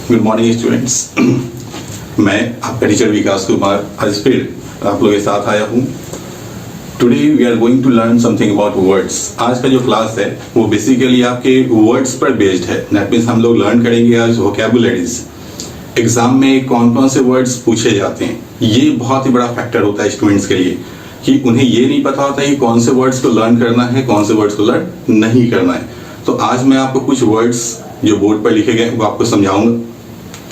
Good morning students. मैं आपका teacher विकास कुमार आज फिर आप लोगों के साथ आया हूँ। Today we are going to learn something about words. आज का जो क्लास है वो बेसिकली आपके वर्ड्स पर बेस्ड है। दैट मीन्स हम लोग लर्न करेंगे आज वोकैबुलरीज। एग्जाम में कौन कौन से वर्ड्स पूछे जाते हैं, ये बहुत ही बड़ा फैक्टर होता है स्टूडेंट्स के लिए कि उन्हें ये नहीं पता होता कि कौन से वर्ड्स को लर्न करना है, कौन से वर्ड्स को लर्न नहीं करना है। तो आज मैं आपको कुछ वर्ड्स जो बोर्ड पर लिखे गए वो आपको समझाऊंगा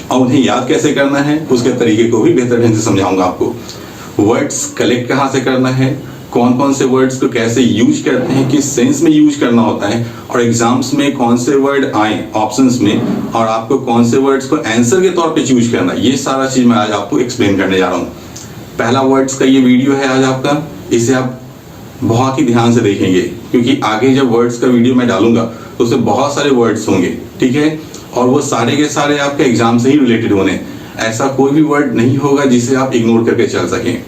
और उन्हें याद कैसे करना है उसके तरीके को भी बेहतर ढंग से समझाऊंगा आपको। वर्ड्स कलेक्ट कहाँ से करना है, कौन कौन से वर्ड्स को कैसे यूज करते हैं, किस सेंस में यूज करना होता है, और एग्जाम्स में कौन से वर्ड आए ऑप्शंस में और आपको कौन से वर्ड्स को आंसर के तौर पे चूज करना है, ये सारा चीज मैं आज आपको एक्सप्लेन करने जा रहा हूँ। पहला वर्ड्स का ये वीडियो है आज आपका, इसे आप बहुत ही ध्यान से देखेंगे क्योंकि आगे जब वर्ड्स का वीडियो मैं डालूंगा तो उससे बहुत सारे वर्ड्स होंगे, ठीक है, और वो सारे के सारे आपके एग्जाम से ही रिलेटेड होने। ऐसा कोई भी वर्ड नहीं होगा जिसे आप इग्नोर करके चल सकें।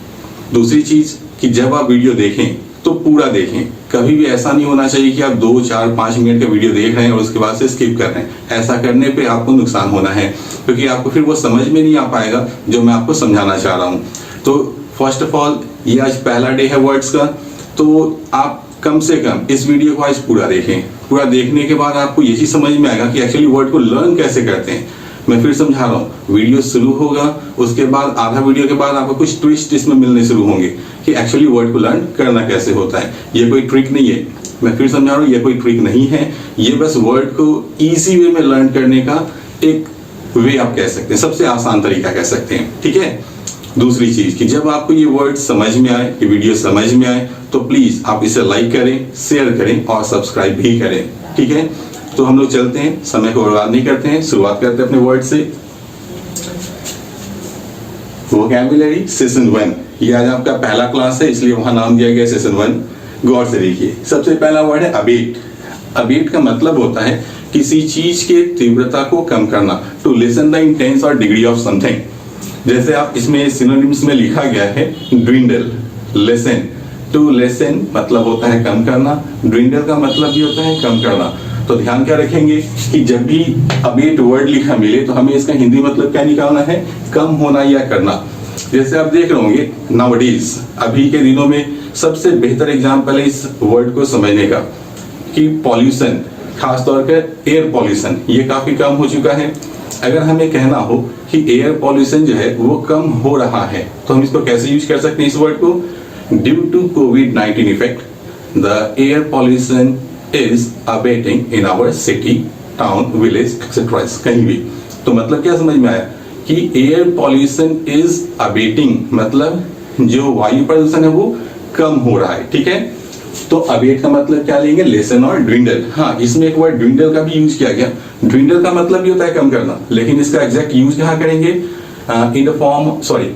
दूसरी चीज कि जब आप वीडियो देखें तो पूरा देखें। कभी भी ऐसा नहीं होना चाहिए कि आप 2, 4, 5 मिनट का वीडियो देख रहे हैं और उसके बाद से स्किप कर रहे हैं। ऐसा करने पे आपको नुकसान होना है क्योंकि आपको फिर वो समझ में नहीं आ पाएगा जो मैं आपको समझाना चाह रहा हूँ। तो फर्स्ट ऑफ ऑल ये आज पहला डे है वर्ड्स का, तो आप कम से कम इस वीडियो को आज पूरा देखें। पूरा देखने के बाद आपको ये चीज समझ में आएगा कि एक्चुअली वर्ड को लर्न कैसे करते हैं। मैं फिर समझा रहा हूँ, वीडियो शुरू होगा उसके बाद आधा वीडियो के बाद आपको कुछ ट्विस्ट इसमें मिलने शुरू होंगे कि एक्चुअली वर्ड को लर्न करना कैसे होता है। ये कोई ट्रिक नहीं है, मैं फिर समझा रहा हूँ, ये कोई ट्रिक नहीं है, ये बस वर्ड को इजी वे में लर्न करने का एक वे आप कह सकते हैं, सबसे आसान तरीका कह सकते हैं, ठीक है। दूसरी चीज कि जब आपको ये वर्ड समझ में आए, ये वीडियो समझ में आए, तो प्लीज आप इसे लाइक करें, शेयर करें और सब्सक्राइब भी करें, ठीक है। तो हम लोग चलते हैं, समय को बर्बाद नहीं करते हैं, शुरुआत करते हैं अपने वर्ड से। वोकैबुलरी सेशन 1, ये आज आपका पहला क्लास है इसलिए वहां नाम दिया गया सेशन 1। गौर से देखिए, सबसे पहला वर्ड है अबेट। अबेट का मतलब होता है किसी चीज के तीव्रता को कम करना, टू लेसन द इंटेंस और डिग्री ऑफ समथिंग। जैसे आप इसमें सिनोनिम्स में लिखा गया है ड्रिंडल, लेसन। टू लेसन मतलब होता है कम करना, ड्रिंडल का मतलब भी होता है कम करना। तो ध्यान क्या रखेंगे कि जब भी अबेट वर्ड लिखा मिले तो हमें इसका हिंदी मतलब क्या निकालना है, कम होना या करना। जैसे आप देख रहे होंगे नाउअडेज, अभी के दिनों में सबसे बेहतर एग्जाम्पल है इस वर्ड को समझने का कि पॉल्यूशन, खासतौर पर एयर पॉल्यूशन, ये काफी कम हो चुका है। अगर हमें कहना हो कि एयर पॉल्यूशन जो है वो कम हो रहा है तो हम इसको कैसे यूज कर सकते हैं इस वर्ड को, ड्यू टू कोविड-19 effect the air pollution is abating in our city, town, village etcetera. कहीं भी तो मतलब क्या समझ में आया कि एयर पॉल्यूशन इज अबेटिंग मतलब जो वायु प्रदूषण है वो कम हो रहा है, ठीक है। तो अबेट का मतलब क्या लेंगे, लेसन और ड्रिंडल। हाँ, इसमें एक वर्ड ड्रिंडल का भी यूज किया गया। ड्रिंडल का मतलब भी होता है कम करना, लेकिन इसका एग्जैक्ट यूज कहाँ करेंगे,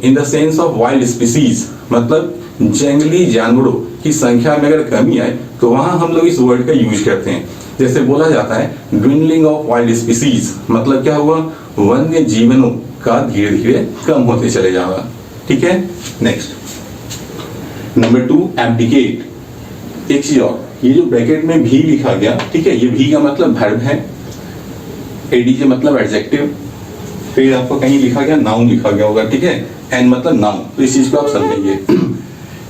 in the sense of wild species, मतलब जंगली जानवरों की संख्या में अगर कमी आए तो वहां हम लोग इस वर्ड का यूज करते हैं। जैसे बोला जाता है ड्विंडलिंग ऑफ वाइल्ड स्पीसीज, मतलब क्या हुआ, वन्य जीवनों का धीरे धीरे कम होते चले जाएगा, ठीक है। Next number 2, abdicate. एक चीज और, ये जो ब्रैकेट में भी लिखा गया, ठीक है, ये भी का मतलब वर्ब है, एडीजे मतलब एडजेक्टिव, फिर आपको कहीं लिखा गया नाउन लिखा गया होगा, ठीक है, एन मतलब नाउन, तो इस चीज को आप समझेंगे।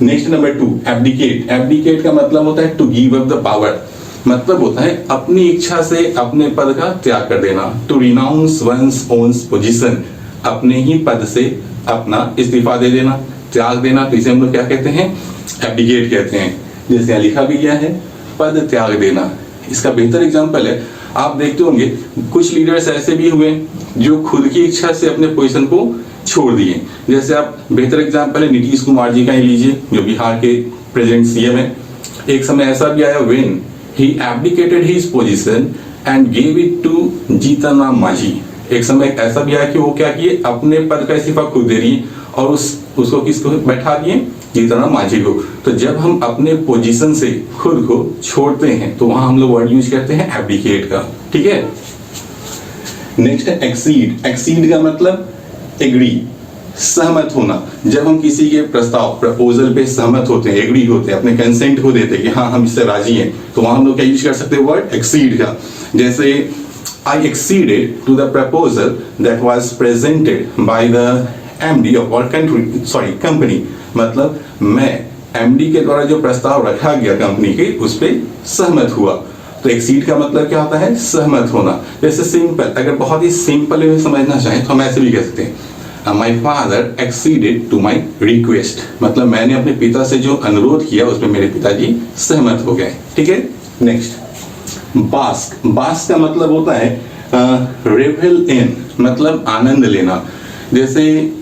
Next number 2, abdicate. एब्डिकेट का मतलब होता है to give up the power, मतलब होता है अपनी इच्छा से अपने पद का त्याग कर देना, to renounce one's own position, अपने ही पद से अपना इस्तीफा दे देना, त्याग देना, तो इसे हम लोग क्या कहते हैं, एब्डिकेट कहते हैं। जैसे यहाँ लिखा भी गया है पद त्याग देना, इसका बेहतर एग्जांपल है, आप देखते होंगे कुछ लीडर्स ऐसे भी हुए जो खुद की इच्छा से अपने पोजीशन को छोड़ दिए। जैसे आप बेहतर एग्जांपल है नीतीश कुमार जी का ही लीजिए, जो बिहार के प्रेजेंट सीएम है। एक समय ऐसा भी आया when he abdicated his position and gave it to Jitan Ram Manjhi. एक समय ऐसा भी आया कि वो क्या किए, अपने पद का इस्तीफा खुद दे दिए और उसको किसको बैठा दिए, जीतन राम मांझी को। तो जब हम अपने पोजीशन से खुद को छोड़ते हैं तो वहां हम लोग वर्ड यूज करते हैं एब्डिकेट का, ठीक है। नेक्स्ट है एक्सीड। एक्सीड का मतलब एग्री, सहमत होना। जब हम किसी के प्रस्ताव, प्रपोजल पे सहमत होते हैं, एग्री होते हैं, अपने कंसेंट को देते हैं कि हाँ हम इससे राजी हैं, तो वहां हम लोग क्या यूज कर सकते हैं, वर्ड एक्सीड का। जैसे I acceded to the proposal that was presented by the MD of our company. मतलब मैं MD के द्वारा जो प्रस्ताव रखा गया कंपनी के उस पर सहमत हुआ। तो एक्सीड का मतलब क्या होता है? सहमत होना। जैसे सिंपल, अगर बहुत ही सिंपल वे में समझना चाहें तो हम ऐसे भी कह सकते हैं, my father acceded to my request, मतलब मैंने अपने पिता से जो अनुरोध किया उसमें मेरे पिताजी सहमत हो गए। ठीक है, नेक्स्ट बास्क। बास्क का मतलब होता है रेवल इन, मतलब आनंद लेना। जैसे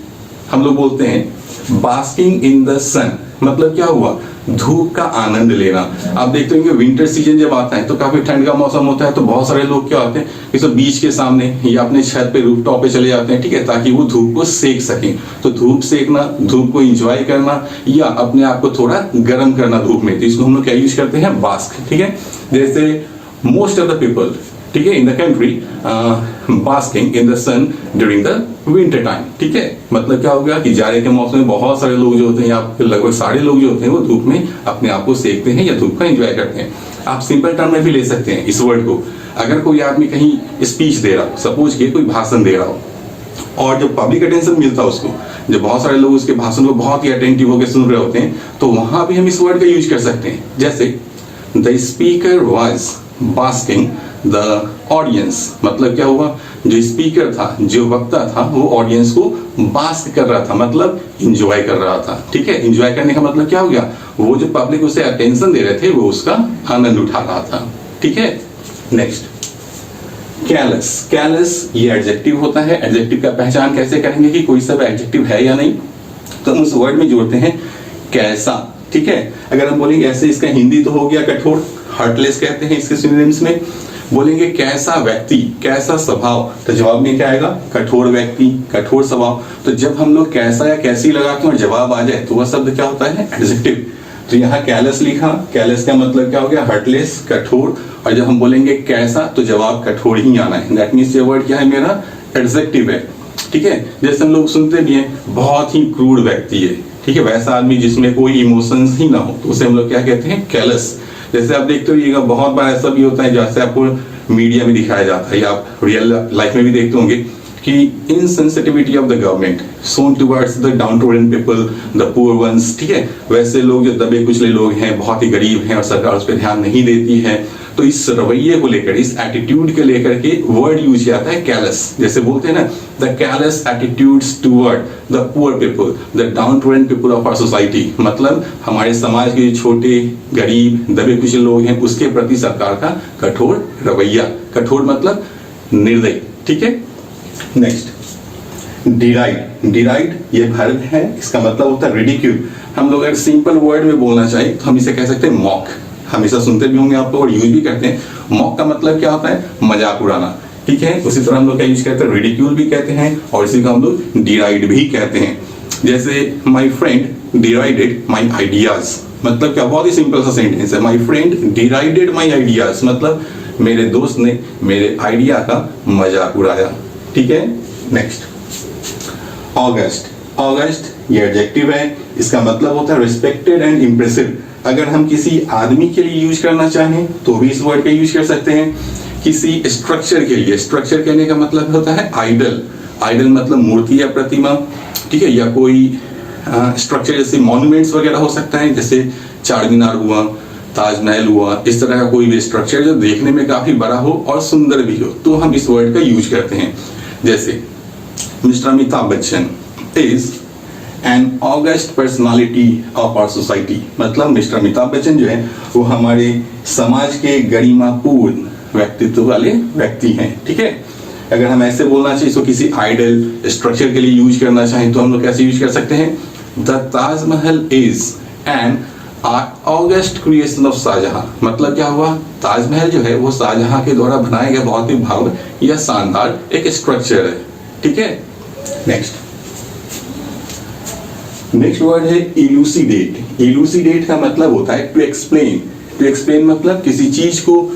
हम लोग बोलते हैं बास्किंग इन द सन, मतलब क्या हुआ? धूप का आनंद लेना। आप देखते होंगे विंटर सीजन जब आता है तो काफी ठंड का मौसम होता है, तो बहुत सारे लोग क्या होते हैं कि सब बीच के सामने या अपने छत पे रूफटॉप पे चले जाते हैं, ठीक है, ताकि वो धूप को सेक सकें। तो धूप सेकना, धूप को एंजॉय करना या अपने आप को थोड़ा गर्म करना धूप में, तो इसको हम लोग क्या यूज करते हैं? बास्क। ठीक है, जैसे मोस्ट ऑफ द पीपल, ठीक है, in the country basking in the sun during the winter time. ठीक है, मतलब क्या हो गया कि जाड़े के मौसम में बहुत सारे लोग जो होते हैं, या लगभग सारे लोग जो होते हैं वो धूप में अपने आप को सेकते हैं या धूप का एंजॉय करते हैं। आप सिंपल टर्म में भी ले सकते हैं इस वर्ड को। अगर कोई आदमी कहीं स्पीच दे रहा हो, सपोज कि कोई भाषण दे रहा हो, और जब पब्लिक अटेंशन मिलता है उसको, जब बहुत सारे लोग उसके भाषण को बहुत ही अटेंटिव होकर सुन रहे होते हैं, तो वहां भी हम इस वर्ड का यूज कर सकते हैं। जैसे the speaker was basking the audience, मतलब क्या हुआ? जो स्पीकर था, जो वक्ता था, वो ऑडियंस को बास्क कर रहा था, मतलब इंजॉय कर रहा था। ठीक है, इंजॉय करने का मतलब क्या हो गया? वो जो पब्लिक उसे अटेंशन दे रहे थे वो उसका आनंद उठा रहा था। ठीक है, नेक्स्ट कैलस। कैलस ये एडजेक्टिव होता है। एडजेक्टिव का पहचान कैसे करेंगे कि कोई सब एडजेक्टिव है या नहीं? तो हम उस वर्ड में जोड़ते हैं कैसा। ठीक है, अगर हम बोलेंगे ऐसे, इसका हिंदी तो हो गया कठोर, हार्टलेस कहते हैं इसके सिनोनिम्स में। बोलेंगे कैसा व्यक्ति, कैसा स्वभाव, तो जवाब में क्या आएगा? कठोर व्यक्ति, कठोर स्वभाव। तो जब हम लोग कैसा या कैसी लगाते हैं और जवाब आ जाए तो वह शब्द क्या होता है? एडजेक्टिव। तो यहाँ कैलस लिखा, कैलस का मतलब क्या हो गया? हार्टलेस, कठोर। और जब हम बोलेंगे कैसा तो जवाब कठोर ही आना है। दैट मीन्स ये वर्ड क्या है? मेरा एडजेक्टिव है। ठीक है, जैसे हम लोग सुनते भी हैं बहुत ही क्रूर व्यक्ति है, ठीक है, वैसा आदमी जिसमें कोई इमोशंस ही ना हो, तो उसे हम लोग क्या कहते हैं? कैलस। जैसे आप देखते होइएगा बहुत बार ऐसा भी होता है, जैसे आपको मीडिया में दिखाया जाता है या आप रियल लाइफ में भी देखते होंगे कि insensitivity of the government shown towards the down to earth people, the poor ones. ठीक है, वैसे लोग जो दबे कुचले लोग हैं, बहुत ही गरीब हैं और सरकार उस पर ध्यान नहीं देती है, तो इस रवैये को लेकर, इस एटीट्यूड के लेकर के वर्ड यूज किया जाता है कैलस। जैसे बोलते हैं ना, the callous attitudes toward the poor people, the down to earth people of our society, मतलब हमारे समाज के छोटे गरीब दबे कुचले लोग हैं उसके प्रति सरकार का कठोर रवैया। कठोर मतलब निर्दयी। ठीक है, नेक्स्ट डिराइड। डिराइड ये वर्ब है, इसका मतलब होता है रिडिक्यूल। हम लोग अगर सिंपल वर्ड में बोलना चाहें तो हम इसे कह सकते हैं मॉक। हमेशा सुनते भी होंगे आप लोग और यूज भी करते हैं। मॉक का मतलब क्या होता है? मजाक उड़ाना। ठीक है, उसी तरह हम लोग क्या यूज करते हैं? रिडिक्यूल भी कहते हैं और इसी को हम लोग डिराइड भी कहते हैं। जैसे माई फ्रेंड डिराइडेड माई आइडियाज, मतलब क्या? बहुत ही सिंपल सा सेंटेंस है, माई फ्रेंड डिराइडेड माई आइडियाज, मतलब मेरे दोस्त ने मेरे आइडिया का मजाक उड़ाया। ठीक है, नेक्स्ट ऑगस्ट। ऑगस्ट ये एडजेक्टिव है, इसका मतलब होता है रिस्पेक्टेड एंड इंप्रेसिव। अगर हम किसी आदमी के लिए यूज करना चाहें तो भी इस वर्ड का यूज कर सकते हैं। किसी स्ट्रक्चर के लिए, स्ट्रक्चर कहने का मतलब होता है आइडल। आइडल मतलब मूर्ति या प्रतिमा, ठीक है, या कोई स्ट्रक्चर जैसे मॉन्यूमेंट्स वगैरह हो सकता है, जैसे चार मीनार हुआ, ताजमहल हुआ, इस तरह का कोई भी स्ट्रक्चर जो देखने में काफी बड़ा हो और सुंदर भी हो, तो हम इस वर्ड का यूज करते हैं। जैसे Mister Amitabh Bachchan is an august personality of our society, मतलब मिस्टर अमिताभ बच्चन जो है वो हमारे समाज के गरिमापूर्ण व्यक्तित्व वाले व्यक्ति हैं। ठीक है, अगर हम ऐसे बोलना चाहिए, इसको किसी आइडल स्ट्रक्चर के लिए यूज करना चाहें तो हम लोग कैसे यूज कर सकते हैं? The Taj Mahal is an august creation of Shahjahan, मतलब क्या हुआ? ताजमहल जो है वो शाहजहां के द्वारा बनाया गया बहुत ही भव्य या शानदार एक स्ट्रक्चर है। ठीक है, नेक्स्ट वर्ड है इलूसिडेट। इलूसिडेट का मतलब होता है टू एक्सप्लेन। टू एक्सप्लेन मतलब किसी चीज को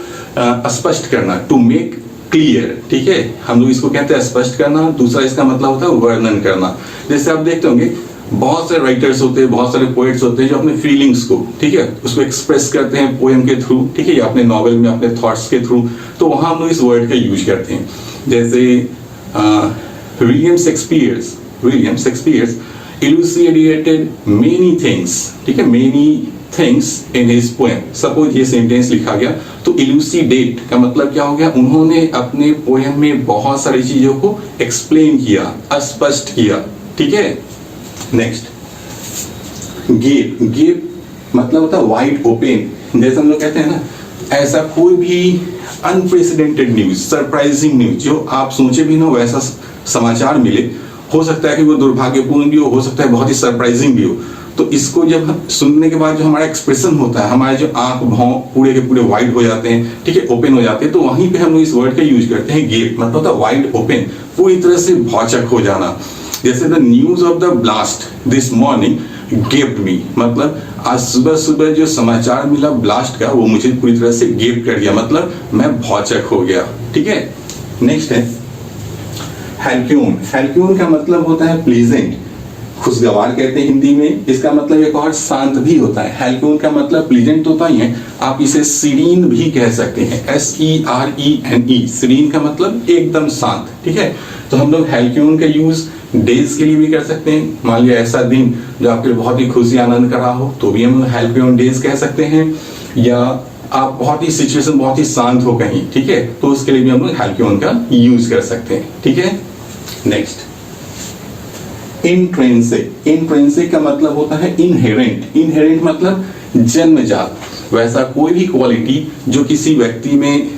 स्पष्ट करना, टू मेक क्लियर। ठीक है, हम लोग इसको कहते हैं स्पष्ट करना। दूसरा इसका मतलब होता है वर्णन करना। जैसे आप देखते होंगे बहुत सारे राइटर्स होते हैं, बहुत सारे पोएट्स होते हैं जो अपने फीलिंग्स को, ठीक है, उसको एक्सप्रेस करते हैं पोएम के थ्रू, ठीक है, या अपने नॉवेल में अपने थॉट्स के थ्रू। तो वहां हम लोग इस वर्ड का यूज करते हैं। जैसे विलियम शेक्सपियर्स इलुसिडेटेड मेनी थिंग्स, ठीक है, many things in his poem. Suppose ये सेंटेंस लिखा गया तो इलुसिडेट का मतलब क्या हो गया, उन्होंने अपने पोएम में बहुत सारी चीजों को एक्सप्लेन किया, स्पष्ट किया, ठीक है। नेक्स्ट गेप मतलब होता है वाइड ओपन। जैसे हम लोग कहते हैं ना, ऐसा कोई भी अनप्रेसिडेंटेड न्यूज, सरप्राइजिंग न्यूज जो आप सोचे भी ना वैसा समाचार मिले, हो सकता है कि वो दुर्भाग्यपूर्ण भी हो सकता है बहुत ही सरप्राइजिंग भी हो। तो इसको जब सुनने के बाद जो हमारा एक्सप्रेशन होता है, हमारे जो आंख भाव पूरे के पूरे वाइड हो जाते हैं, ठीक है, ओपन हो जाते हैं, तो वहीं पे हम लोग इस वर्ड का यूज करते हैं गेप, मतलब होता है वाइड ओपन, पूरी तरह से भौचक हो जाना। जैसे the news of the blast this morning gaped me, मतलब आज सुबह सुबह जो समाचार मिला ब्लास्ट का, वो मुझे पूरी तरह से गेप कर दिया, मतलब मैं भौचक हो गया, ठीक है। नेक्स्ट है हैल्क्यून का मतलब होता है प्लीजेंट, खुशगवार कहते हैं हिंदी में। इसका मतलब एक और शांत भी होता है। हैल्क्यून का मतलब प्लीजेंट होता ही है, आप इसे सीरीन भी कह सकते हैं, SERENE, सीरीन का मतलब एकदम शांत, ठीक है। तो हम लोग हैल्क्यून का यूज डेज के लिए भी कर सकते हैं। मान लिया ऐसा दिन जो आपके लिए बहुत ही खुशी आनंद का रहा हो, तो भी हम हैल्क्यून डेज कह सकते हैं। या आप बहुत ही सिचुएशन बहुत ही शांत हो कहीं, ठीक है, तो उसके लिए भी हम लोग हैल्क्यून का यूज कर सकते हैं, ठीक है। नेक्स्ट इंट्रिंसिक का मतलब होता है इनहेरेंट मतलब जन्मजात, वैसा कोई भी क्वालिटी जो किसी व्यक्ति में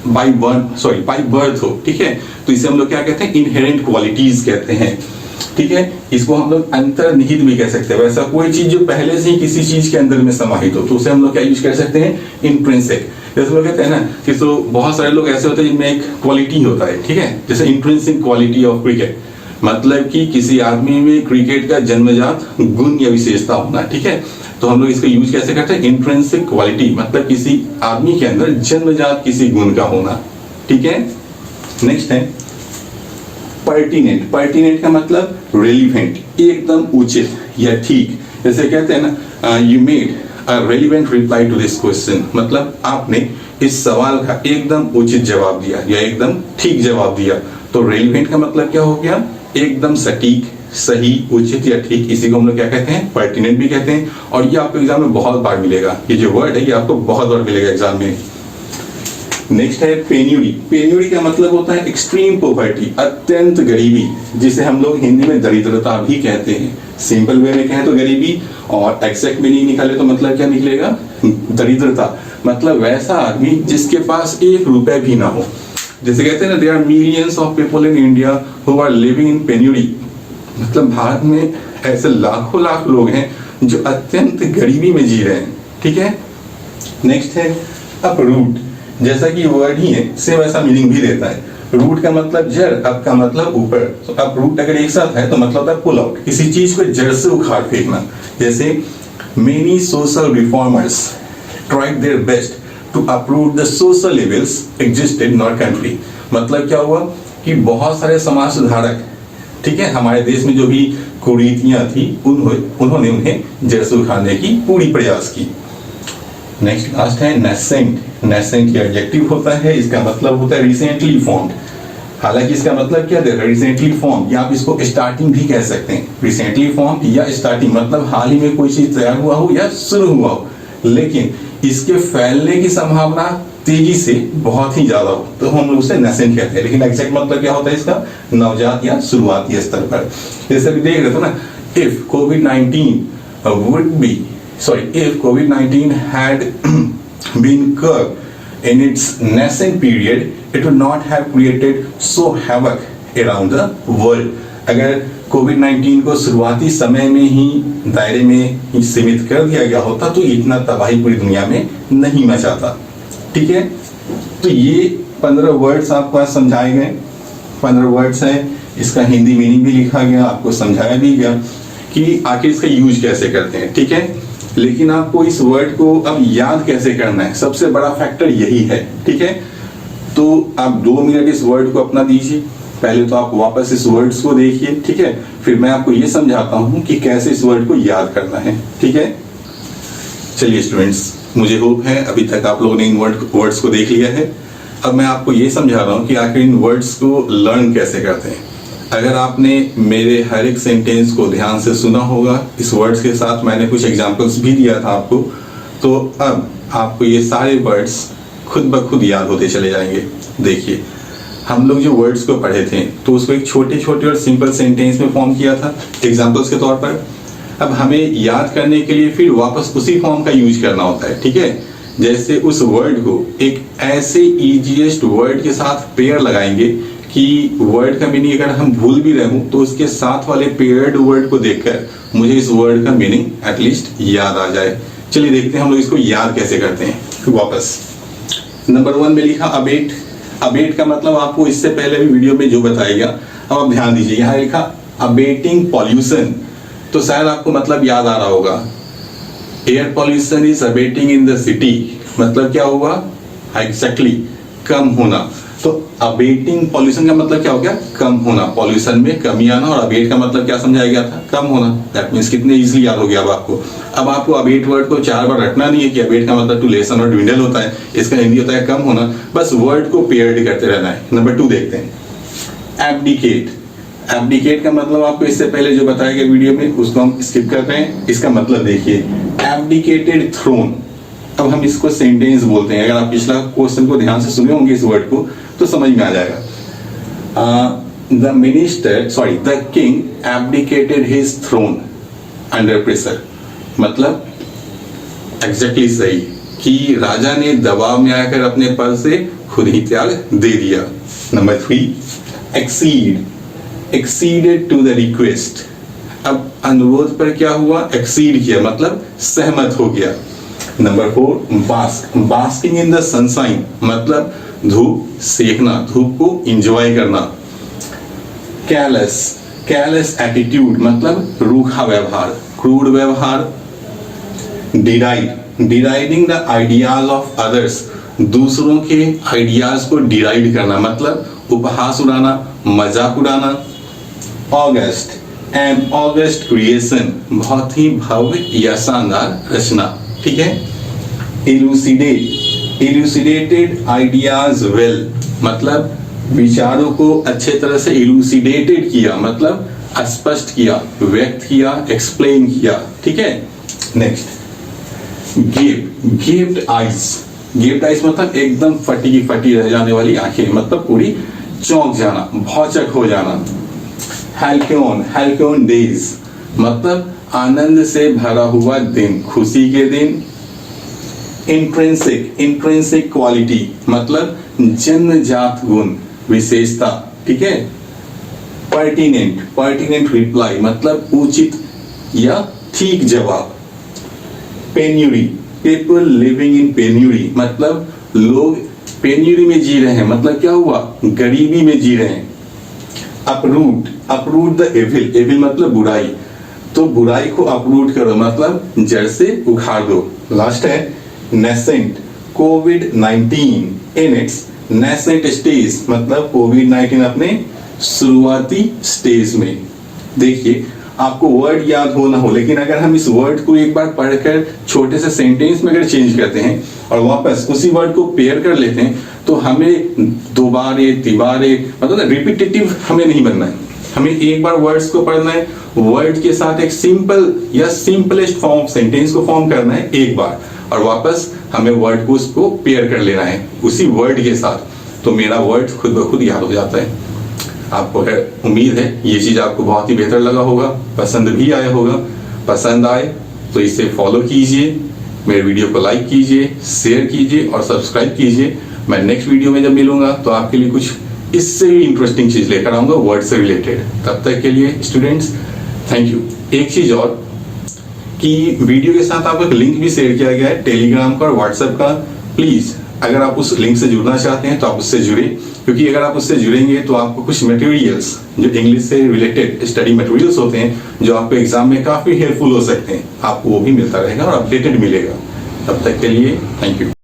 बाय बर्थ हो, ठीक है, तो इसे हम लोग क्या कहते हैं, इनहेरेंट क्वालिटीज कहते हैं, ठीक है। इसको हम लोग अंतर्निहित भी कह सकते हैं, वैसा कोई चीज जो पहले से ही किसी चीज के अंदर में समाहित हो, तो उसे हम लोग क्या यूज कर सकते हैं, इंट्रिंसिक। जैसे लोग कहते हैं ना कि तो बहुत सारे लोग ऐसे होते हैं जिनमें एक क्वालिटी होता है, ठीक है, जैसे इंट्रिंसिक क्वालिटी ऑफ क्रिकेट, मतलब कि किसी आदमी में क्रिकेट का जन्मजात गुण या विशेषता होना, ठीक है। तो हम लोग इसका यूज कैसे करते हैं, इंट्रिंसिक क्वालिटी, मतलब किसी आदमी के अंदर जन्मजात किसी गुण का होना, ठीक है। नेक्स्ट है पर्टिनेंट का मतलब रेलिवेंट, एकदम उचित या ठीक। जैसे कहते हैं ना, you made a relevant reply to this question, मतलब आपने इस सवाल का एकदम उचित जवाब दिया या एकदम ठीक जवाब दिया। तो रेलिवेंट का मतलब क्या हो गया, एकदम सटीक, सही, उचित या ठीक, इसी को हम लोग क्या कहते हैं, पर्टिनेंट भी कहते हैं। और ये आपको एग्जाम में बहुत बार मिलेगा, ये जो वर्ड है ये आपको बहुत बार मिलेगा एग्जाम में। नेक्स्ट है पेन्यूरी का मतलब होता है एक्सट्रीम पॉवर्टी, अत्यंत गरीबी, जिसे हम लोग हिंदी में दरिद्रता भी कहते हैं। सिंपल वे में कहें तो गरीबी, और एग्जैक्ट में नहीं निकाले तो मतलब क्या निकलेगा, दरिद्रता, मतलब वैसा आदमी जिसके पास 1 रुपए भी ना हो। जैसे कहते हैं ना, there are millions of people in India who are living in penury, मतलब भारत में ऐसे लाखों लाख लोग हैं जो अत्यंत गरीबी में जी रहे हैं, ठीक है। नेक्स्ट है अपरूट, जैसा कि वर्ड ही है सेम वैसा मीनिंग भी देता है। रूट का मतलब जड़, अप का मतलब ऊपर, तो अपरूट अगर एक साथ है तो मतलब होता है पुल आउट, किसी चीज को जड़ से उखाड़ फेंकना। जैसे many social reformers tried their best to uproot the social evils existed in our country, मतलब क्या हुआ कि बहुत सारे समाज सुधारक, ठीक है, हमारे देश में जो भी कुरीतियां थी उन्होंने उन्हें जड़ से उखाड़ने की पूरी प्रयास की। नेक्स्ट लास्ट है नेसेंट ये एडजेक्टिव होता है, इसका मतलब होता है रिसेंटली फॉर्म्ड। हालांकि इसका मतलब क्या है, रिसेंटली फॉर्म, या आप इसको स्टार्टिंग भी कह सकते हैं। रिसेंटली फॉर्म या स्टार्टिंग मतलब हाल ही में कोई चीज तैयार हुआ हो या शुरू हुआ हो, लेकिन इसके फैलने की संभावना तेजी से बहुत ही ज्यादा हो, तो हम लोग उसे नेसेंट कहते हैं। लेकिन एग्जैक्ट मतलब क्या होता है इसका, नवजात या शुरुआती स्तर पर। जैसे भी देख रहे थे ना, if COVID-19 had been curbed in its nascent period, it would not have created so havoc around the world. अगर कोविड-19 को शुरुआती समय में ही दायरे में ही सीमित कर दिया गया होता तो इतना तबाही पूरी दुनिया में नहीं मचाता, ठीक है। तो ये 15 वर्ड्स आपको आज समझाए गए, 15 वर्ड्स है, इसका हिंदी मीनिंग भी लिखा गया, आपको समझाया भी गया कि आखिर इसका यूज कैसे करते हैं, ठीक है। लेकिन आपको इस वर्ड को अब याद कैसे करना है, सबसे बड़ा फैक्टर यही है, ठीक है। तो आप 2 मिनट इस वर्ड को अपना दीजिए, पहले तो आप वापस इस वर्ड्स को देखिए, ठीक है, फिर मैं आपको ये समझाता हूं कि कैसे इस वर्ड को याद करना है, ठीक है। चलिए स्टूडेंट्स, मुझे होप है अभी तक आप लोगों ने इन वर्ड्स को देख लिया है। अब मैं आपको ये समझा रहा हूं कि आखिर इन वर्ड्स को लर्न कैसे करते हैं। अगर आपने मेरे हर एक सेंटेंस को ध्यान से सुना होगा, इस वर्ड्स के साथ मैंने कुछ एग्जांपल्स भी दिया था आपको, तो अब आपको ये सारे वर्ड्स खुद ब खुद याद होते चले जाएंगे। देखिए, हम लोग जो वर्ड्स को पढ़े थे तो उसको एक छोटे छोटे और सिंपल सेंटेंस में फॉर्म किया था एग्जांपल्स के तौर पर। अब हमें याद करने के लिए फिर वापस उसी फॉर्म का यूज करना होता है, ठीक है। जैसे उस वर्ड को एक ऐसे इजीएस्ट वर्ड के साथ पेयर लगाएंगे कि वर्ड का मीनिंग अगर हम भूल भी रहे हो तो उसके साथ वाले पेयर्ड वर्ड को देखकर मुझे इस वर्ड का मीनिंग एटलीस्ट याद आ जाए। चलिए देखते हैं हम लोग इसको याद कैसे करते हैं। वापस नंबर 1 में लिखा अबेट। अबेट का मतलब आपको इससे पहले भी वीडियो में जो बताया गया, अब आप ध्यान दीजिए, यहाँ लिखा अबेटिंग पॉल्यूशन, तो शायद आपको मतलब याद आ रहा होगा, air pollution is abating in the city, मतलब क्या हुआ, एग्जैक्टली कम होना। तो अबेटिंग पॉल्यूशन का मतलब क्या हो गया, कम होना, पॉल्यूशन में कमी आना, और अबेट का मतलब क्या समझाया गया था, कम होना। दैट मींस कितने इजीली याद हो गया अब आपको। अब आपको अबेट वर्ड को 4 बार रटना नहीं है कि अबेट का मतलब टू लेसन और ड्विंडल होता है, इसका हिंदी होता है कम होना, बस वर्ड को पेयर्ड करते रहना है। नंबर 2 देखते हैं, एब्डिकेट। एब्डिकेट का मतलब आपको इससे पहले जो बताया गया वीडियो में उसको हम स्किप कर रहे हैं। इसका मतलब देखिए, एब्डिकेटेड थ्रोन। अब हम इसको सेंटेंस बोलते हैं। अगर आप पिछला क्वेश्चन को ध्यान से सुने होंगे इस वर्ड को तो समझ में आ जाएगा। The king abdicated his throne under pressure, मतलब एग्जैक्टली सही कि राजा ने दबाव में आकर अपने पद से खुद ही त्याग दे दिया। Number 3, accede. Acceded to the request. अब अनुरोध पर क्या हुआ, एक्सीड किया, मतलब सहमत हो गया। Number 4, bask. Basking in the sunshine, मतलब धूप सेकना, धूप को एंजॉय करना। कैलस। कैलस एटीट्यूड, मतलब रूखा व्यवहार, क्रूड व्यवहार। डिराइड। डिराइडिंग द आइडियाज ऑफ अदर्स, दूसरों के आइडियाज को डिराइड करना, मतलब उपहास उड़ाना, मजाक उड़ाना। ऑगस्ट। एन ऑगस्ट क्रिएशन, बहुत ही भव्य या शानदार रचना, ठीक है। इलूसिडेट। इलूसिडेटेड आइडियाज वेल, मतलब विचारों को अच्छे तरह से इलूसिडेटेड किया, मतलब स्पष्ट किया, व्यक्त किया, एक्सप्लेन किया, ठीक है। Next, gaped. Gaped eyes. Gaped eyes मतलब एकदम फटी फटी रह जाने वाली आंखें, मतलब पूरी चौंक जाना, भौचक हो जाना। हैल्क्योन। हैल्क्योन डेज, मतलब आनंद से भरा हुआ दिन, खुशी के दिन। इंट्रिंसिक। इंट्रिंसिक क्वालिटी, मतलब जन्मजात गुण, विशेषता, ठीक है। पर्टिनेंट। पर्टिनेंट रिप्लाई, मतलब उचित या ठीक जवाब। Penury. People living in penury, मतलब लोग पेन्यूरी में जी रहे हैं, मतलब क्या हुआ, गरीबी में जी रहे हैं। Uproot. Uproot the evil. Evil मतलब बुराई, तो बुराई को अपरूट करो, मतलब जड़ से उखाड़ दो। लास्ट है nascent. Covid in its nascent stage, मतलब कोविड-19 अपने शुरुआती स्टेज में। देखिए, आपको वर्ड याद हो ना हो, लेकिन अगर हम इस वर्ड को एक बार पढ़कर छोटे से सेंटेंस में अगर चेंज करते हैं और वापस उसी वर्ड को पेयर कर लेते हैं तो हमें दोबारे तिबारे, मतलब रिपीटेटिव हमें नहीं बनना है। हमें एक बार वर्ड्स को पढ़ना है, वर्ड के साथ एक सिंपल या सिंपलेस्ट फॉर्म सेंटेंस को फॉर्म करना है एक बार, और वापस हमें वर्ड को उसको पेयर कर लेना है उसी वर्ड के साथ, तो मेरा वर्ड खुद ब खुद याद हो जाता है। आपको है उम्मीद है ये चीज आपको बहुत ही बेहतर लगा होगा, पसंद भी आया होगा। पसंद आए तो इसे फॉलो कीजिए, मेरे वीडियो को लाइक कीजिए, शेयर कीजिए और सब्सक्राइब कीजिए। मैं नेक्स्ट वीडियो में जब मिलूंगा तो आपके लिए कुछ इससे भी इंटरेस्टिंग चीज लेकर आऊंगा वर्ड से रिलेटेड। तब तक के लिए स्टूडेंट्स थैंक यू। एक चीज और कि वीडियो के साथ आपको एक लिंक भी शेयर किया गया है टेलीग्राम का और व्हाट्सएप का। प्लीज अगर आप उस लिंक से जुड़ना चाहते हैं तो आप उससे जुड़े, क्योंकि अगर आप उससे जुड़ेंगे तो आपको कुछ मटेरियल्स जो इंग्लिश से रिलेटेड स्टडी मटेरियल्स होते हैं जो आपको एग्जाम में काफी हेल्पफुल हो सकते हैं, आपको वो भी मिलता रहेगा और अपडेटेड मिलेगा। तब तक के लिए थैंक यू।